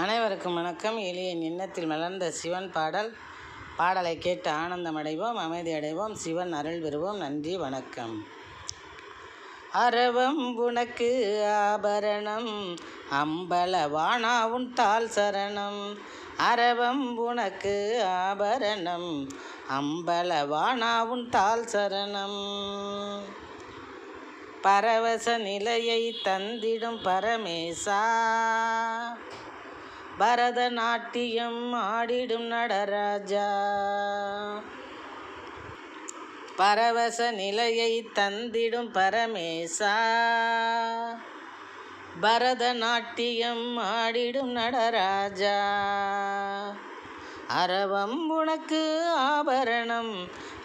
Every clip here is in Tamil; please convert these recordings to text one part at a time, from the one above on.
அனைவருக்கும் வணக்கம். எளியன் எண்ணத்தில் மலர்ந்த சிவன் பாடலை கேட்டு ஆனந்தம் அடைவோம், அமைதி அடைவோம், சிவன் அருள் பெறுவோம். நன்றி, வணக்கம். அரவம் உனக்கு ஆபரணம், அம்பலவானா உன் தாள் சரணம். அரவம் உனக்கு ஆபரணம், அம்பலவானா உன் தாள் சரணம். பரவச நிலையை தந்திடும் பரமேசா, பரதநாட்டியம் ஆடிடும் நடராஜா. பரவச நிலையை தந்திடும் பரமேசா, பரதநாட்டியம் ஆடிடும் நடராஜா. அரவம் உனக்கு ஆபரணம்,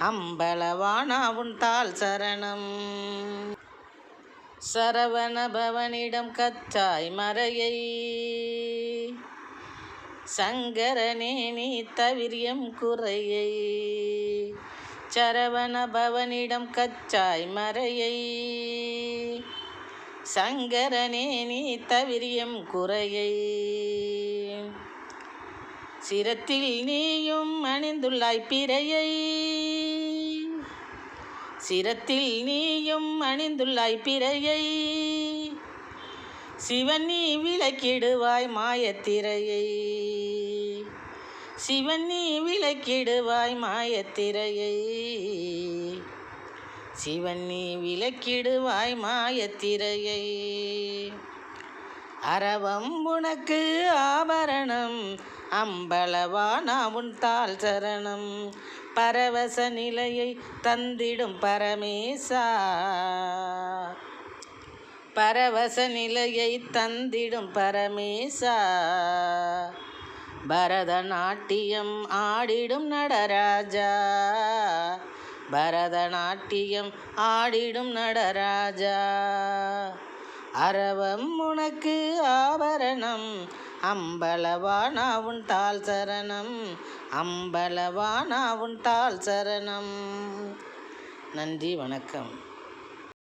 அம்பலவானா உன் தாள் சரணம். சரவண பவனிடம் கச்சாய் மறையை, சங்கரனே நீ தவிரியம் குறையை. சரவண பவனிடம் கச்சாய் மறையை, சங்கரனே நீ தவிரியம் குறையை. சிரத்தில் நீயும் அணிந்துள்ளாய் பிறையை, சிரத்தில் நீயும் அணிந்துள்ளாய் பிறையை. சிவன் நீ விளக்கிடுவாய் மாயத்திரையை, சிவன் நீ விளக்கிடுவாய் மாயத்திரையை. சிவன் நீ விளக்கிடுவாய் மாயத்திரையை. அரவம் உனக்கு ஆபரணம், அம்பலவானா உன் தாள் சரணம். பரவச நிலையை தந்திடும் பரமேசா, பரவச நிலையை தந்திடும் பரமேசா. பரதநாட்டியம் ஆடிடும் நடராஜா, பரதநாட்டியம் ஆடிடும் நடராஜா. அரவம் உனக்கு ஆபரணம், அம்பலவானா உன் தாள் சரணம். அம்பலவானா உன் தாள் சரணம். நன்றி, வணக்கம்.